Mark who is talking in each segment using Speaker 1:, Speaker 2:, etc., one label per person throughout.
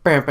Speaker 1: What's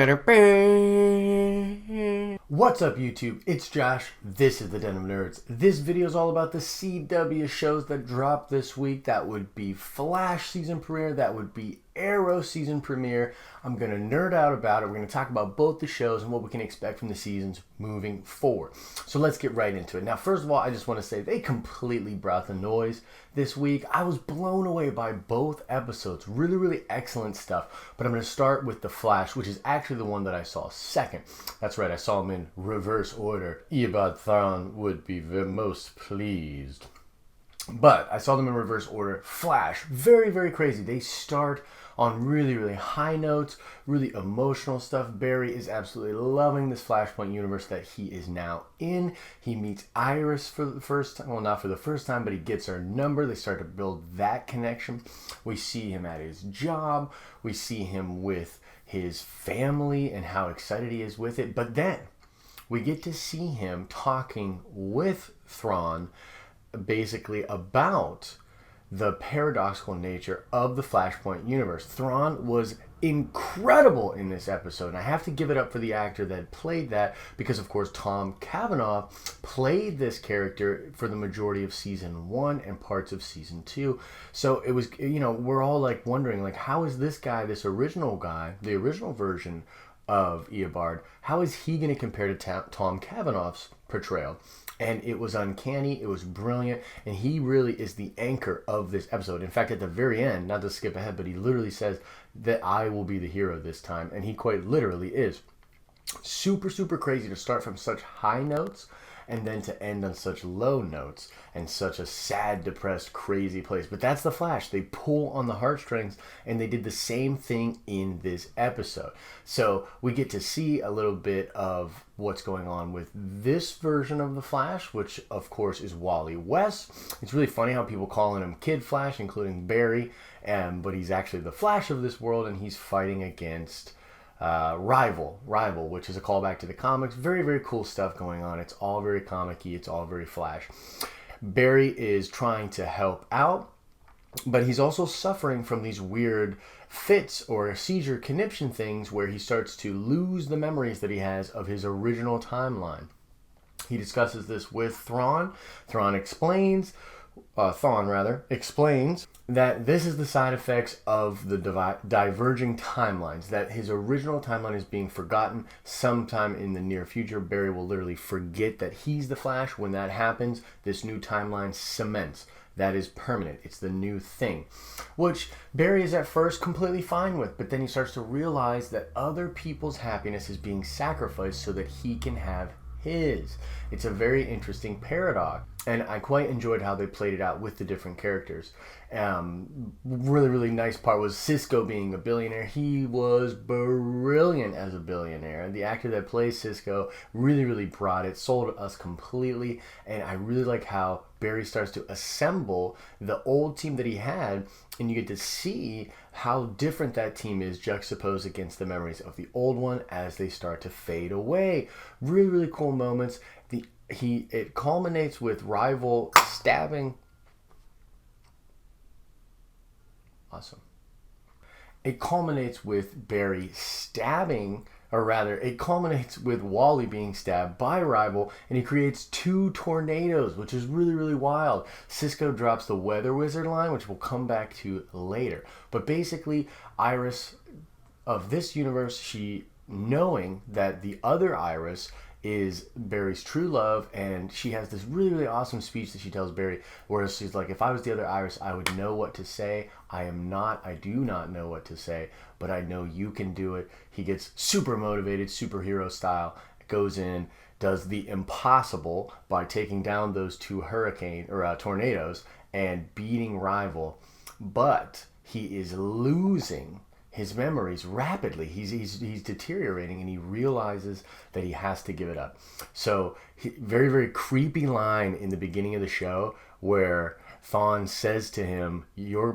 Speaker 1: up, YouTube? It's Josh. This is the Den of Nerds. This video is all about the CW shows that dropped this week. That would be Flash season premiere. That would be Arrow season premiere. I'm going to nerd out about it. We're going to talk about both the shows and what we can expect from the seasons moving forward. So let's get right into it. Now, first of all, I just want to say they completely brought the noise this week. I was blown away by both episodes. Really, really excellent stuff. But I'm going to start with The Flash, which is actually the one that I saw second. That's right, I saw them in reverse order. Eobard Thawne would be the most pleased. But I saw them in reverse order. Flash, very, very crazy. They start on really, really high notes, really emotional stuff. Barry is absolutely loving this Flashpoint universe that he is now in. He meets Iris for the first time. Well, not for the first time, but he gets her number. They start to build that connection. We see him at his job. We see him with his family and how excited he is with it. But then we get to see him talking with Thawne basically about the paradoxical nature of the Flashpoint universe. Thawne was incredible in this episode, and I have to give it up for the actor that played that because, of course, Tom Cavanaugh played this character for the majority of season 1 and parts of season 2. So it was, we're all like wondering, like, how is this guy, this original guy, the original version of Eobard, how is he going to compare to Tom Cavanaugh's portrayal? And it was uncanny, it was brilliant, and he really is the anchor of this episode. In fact, at the very end, not to skip ahead, but he literally says that I will be the hero this time, and he quite literally is. Super, super crazy to start from such high notes and then to end on such low notes and such a sad, depressed, crazy place. But that's the Flash. They pull on the heartstrings, and they did the same thing in this episode. So we get to see a little bit of what's going on with this version of the Flash, which of course is Wally West. It's really funny how people calling him Kid Flash, including Barry, but he's actually the Flash of this world, and he's fighting against Rival, which is a callback to the comics. Very, very cool stuff going on. It's all very comic-y. It's all very Flash. Barry is trying to help out, but he's also suffering from these weird fits or seizure conniption things where he starts to lose the memories that he has of his original timeline. He discusses this with Thawne. Thawne explains that this is the side effects of the diverging timelines, that his original timeline is being forgotten sometime in the near future. Barry will literally forget that he's the Flash. When that happens, this new timeline cements. That is permanent. It's the new thing, which Barry is at first completely fine with, but then he starts to realize that other people's happiness is being sacrificed so that he can have his. It's a very interesting paradox, and I quite enjoyed how they played it out with the different characters. Really, really nice part was Cisco being a billionaire. He was brilliant as a billionaire. The actor that plays Cisco really, really brought it, sold us completely, and I really like how Barry starts to assemble the old team that he had, and you get to see how different that team is juxtaposed against the memories of the old one as they start to fade away. Really, really cool moments. It culminates with Rival stabbing. Awesome. It culminates with Barry stabbing, or rather, it culminates with Wally being stabbed by Rival, and he creates 2 tornadoes, which is really, really wild. Cisco drops the Weather Wizard line, which we'll come back to later. But basically, Iris of this universe, she knowing that the other Iris is Barry's true love, and she has this really, really awesome speech that she tells Barry, where she's like, if I was the other Iris, I would know what to say. I do not know what to say, but I know you can do it. He gets super motivated, superhero style, goes in, does the impossible by taking down those 2 tornadoes and beating Rival, but he is losing his memories rapidly. He's deteriorating, and he realizes that he has to give it up. So very, very creepy line in the beginning of the show where Thawne says to him,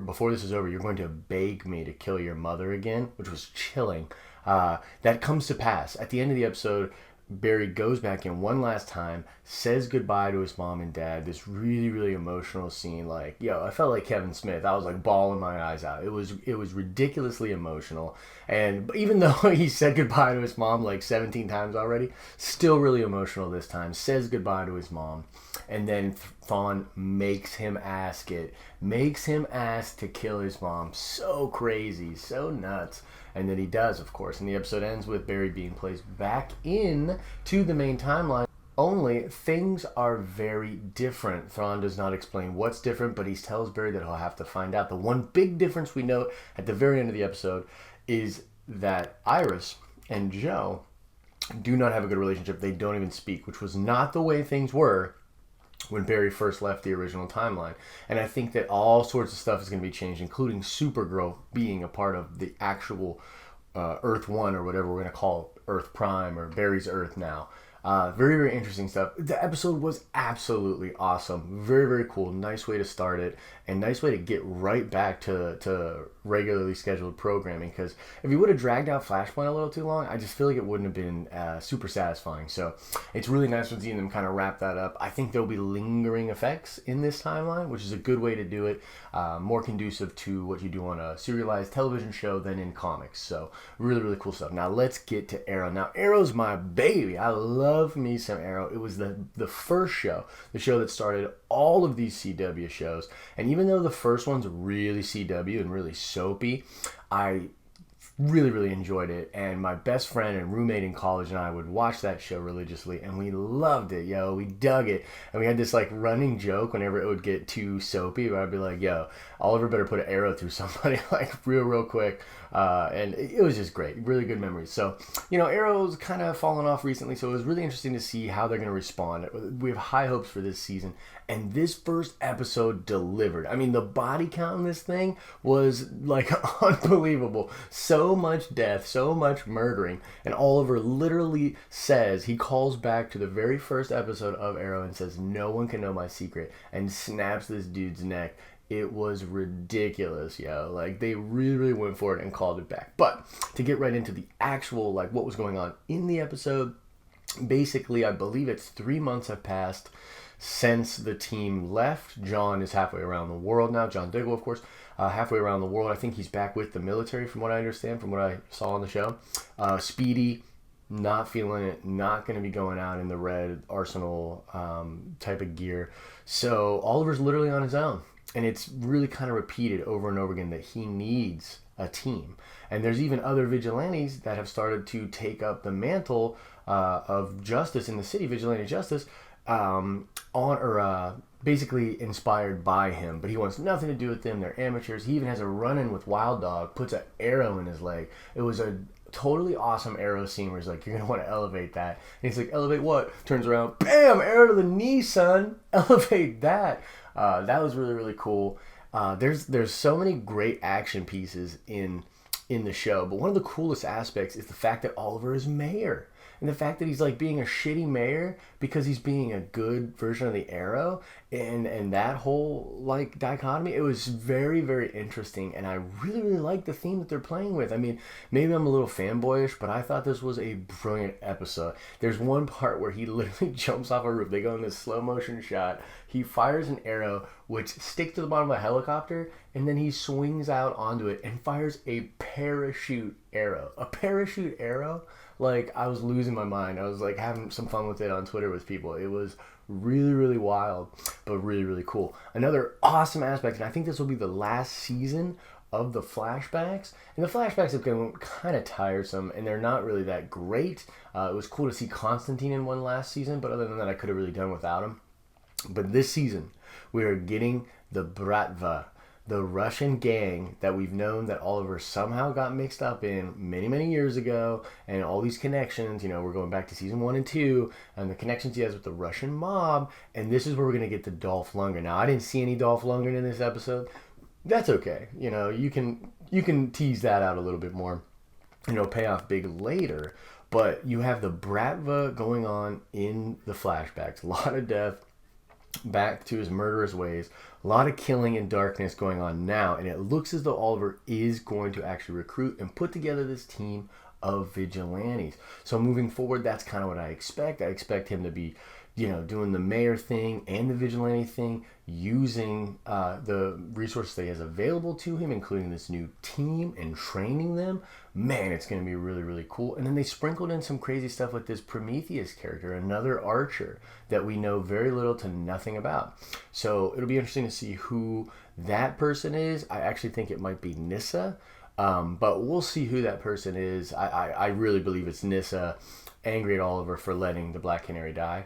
Speaker 1: before this is over, you're going to beg me to kill your mother again, which was chilling. That comes to pass. At the end of the episode, Barry goes back in one last time, says goodbye to his mom and dad. This really, really emotional scene. Like, yo, I felt like Kevin Smith. I was like bawling my eyes out. It was ridiculously emotional. And even though he said goodbye to his mom like 17 times already, still really emotional this time. Says goodbye to his mom. And then Thawne makes him ask it. Makes him ask to kill his mom. So crazy. So nuts. And then he does, of course. And the episode ends with Barry being placed back in to the main timeline. Only things are very different. Thawne does not explain what's different, but he tells Barry that he'll have to find out. The one big difference we note at the very end of the episode is that Iris and Joe do not have a good relationship. They don't even speak, which was not the way things were when Barry first left the original timeline. And I think that all sorts of stuff is going to be changed, including Supergirl being a part of the actual Earth 1 or whatever we're going to call Earth Prime or Barry's Earth now. Very, very interesting stuff. The episode was absolutely awesome. Very, very cool. Nice way to start it and nice way to get right back to regularly scheduled programming, because if you would have dragged out Flashpoint a little too long, I just feel like it wouldn't have been super satisfying. So it's really nice when seeing them kind of wrap that up. I think there'll be lingering effects in this timeline, which is a good way to do it. More conducive to what you do on a serialized television show than in comics. So really, really cool stuff. Now let's get to Arrow. Now Arrow's my baby. I love me some Arrow. It was the first show, the show that started all of these CW shows. And even though the first one's really CW and really soapy, I really, really enjoyed it. And my best friend and roommate in college and I would watch that show religiously, and we loved it, yo. We dug it. And we had this like running joke whenever it would get too soapy, where I'd be like, yo, Oliver better put an arrow through somebody like real quick. And it was just great. Really good memories. So, Arrow's kind of fallen off recently, so it was really interesting to see how they're going to respond. We have high hopes for this season, and this first episode delivered. I mean, the body count in this thing was like unbelievable. So much death, so much murdering, and Oliver literally says, he calls back to the very first episode of Arrow and says, "No one can know my secret," and snaps this dude's neck. It was ridiculous, yo. Like, they really, really went for it and called it back. But to get right into the actual, like, what was going on in the episode, basically, I believe it's 3 months have passed since the team left. John is halfway around the world now. John Diggle, of course, halfway around the world. I think he's back with the military, from what I understand, from what I saw on the show. Speedy, not feeling it, not going to be going out in the red Arsenal type of gear. So Oliver's literally on his own. And it's really kind of repeated over and over again that he needs a team. And there's even other vigilantes that have started to take up the mantle of justice in the city, vigilante justice, basically inspired by him. But he wants nothing to do with them. They're amateurs. He even has a run-in with Wild Dog, puts an arrow in his leg. It was a totally awesome Arrow scene where he's like, "You're going to want to elevate that." And he's like, "Elevate what?" Turns around, bam, arrow to the knee, son. Elevate that. That was really, really cool. There's so many great action pieces in the show, but one of the coolest aspects is the fact that Oliver is mayor. And the fact that he's like being a shitty mayor because he's being a good version of the Arrow, and that whole like dichotomy, it was very, very interesting, and I really, really like the theme that they're playing with. I mean, maybe I'm a little fanboyish, but I thought this was a brilliant episode. There's one part where he literally jumps off a roof. They go in this slow motion shot. He fires an arrow which sticks to the bottom of a helicopter, and then he swings out onto it and fires a parachute arrow. A parachute arrow? Like, I was losing my mind. I was like having some fun with it on Twitter with people. It was really, really wild, but really, really cool. Another awesome aspect, and I think this will be the last season of the flashbacks. And the flashbacks have been kind of tiresome, and they're not really that great. It was cool to see Constantine in one last season, but other than that, I could have really done without him. But this season, we are getting the Bratva, the Russian gang that we've known that Oliver somehow got mixed up in many, many years ago, and all these connections, we're going back to season 1 and 2, and the connections he has with the Russian mob, and this is where we're going to get the Dolph Lundgren. Now, I didn't see any Dolph Lundgren in this episode. That's okay. You can tease that out a little bit more, pay off big later, but you have the Bratva going on in the flashbacks. A lot of death, back to his murderous ways. A lot of killing and darkness going on now, and it looks as though Oliver is going to actually recruit and put together this team of vigilantes. So moving forward, that's kind of what I expect. I expect him to be, doing the mayor thing and the vigilante thing, using the resources that he has available to him, including this new team and training them. Man, it's going to be really, really cool. And then they sprinkled in some crazy stuff with this Prometheus character, another archer that we know very little to nothing about. So it'll be interesting to see who that person is. I actually think it might be Nyssa, but we'll see who that person is. I really believe it's Nyssa, angry at Oliver for letting the Black Canary die.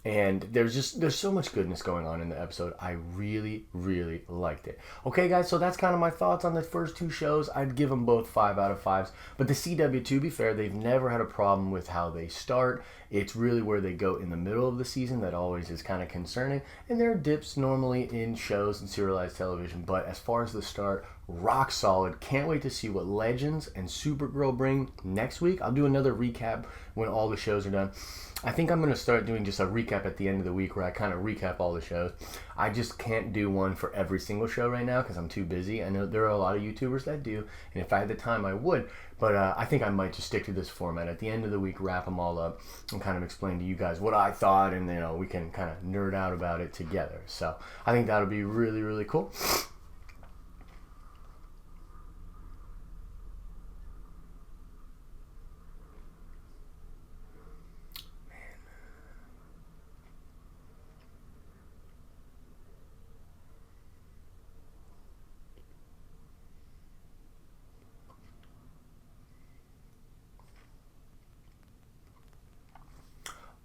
Speaker 1: And there's so much goodness going on in the episode. I really, really liked it. Okay, guys, so that's kind of my thoughts on the first two shows. I'd give them both 5 out of 5s. But the CW, to be fair, they've never had a problem with how they start. It's really where they go in the middle of the season that always is kind of concerning. And there are dips normally in shows and serialized television. But as far as the start, rock solid. Can't wait to see what Legends and Supergirl bring next week. I'll do another recap when all the shows are done. I think I'm going to start doing just a recap at the end of the week where I kind of recap all the shows. I just can't do one for every single show right now because I'm too busy. I know there are a lot of YouTubers that do, and if I had the time, I would. But I think I might just stick to this format. At the end of the week, wrap them all up and kind of explain to you guys what I thought, and we can kind of nerd out about it together. So I think that'll be really, really cool.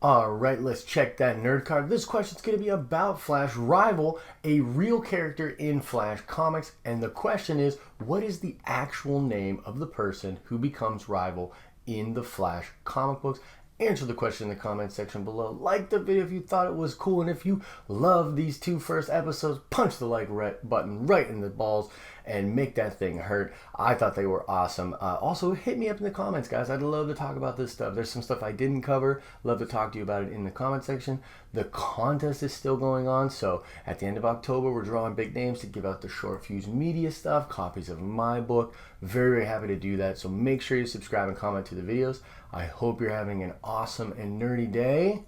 Speaker 1: All right, let's check that nerd card. This question's going to be about Flash Rival, a real character in Flash comics. And the question is, what is the actual name of the person who becomes Rival in the Flash comic books? Answer the question in the comment section below. Like the video if you thought it was cool. And if you love these 2 first episodes, punch the like button right in the balls and make that thing hurt. I thought they were awesome. Also, hit me up in the comments, guys. I'd love to talk about this stuff. There's some stuff I didn't cover. Love to talk to you about it in the comment section. The contest is still going on. So at the end of October, we're drawing big names to give out the Short Fuse Media stuff, copies of my book. Very, very happy to do that. So make sure you subscribe and comment to the videos. I hope you're having an awesome and nerdy day.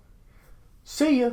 Speaker 1: See ya!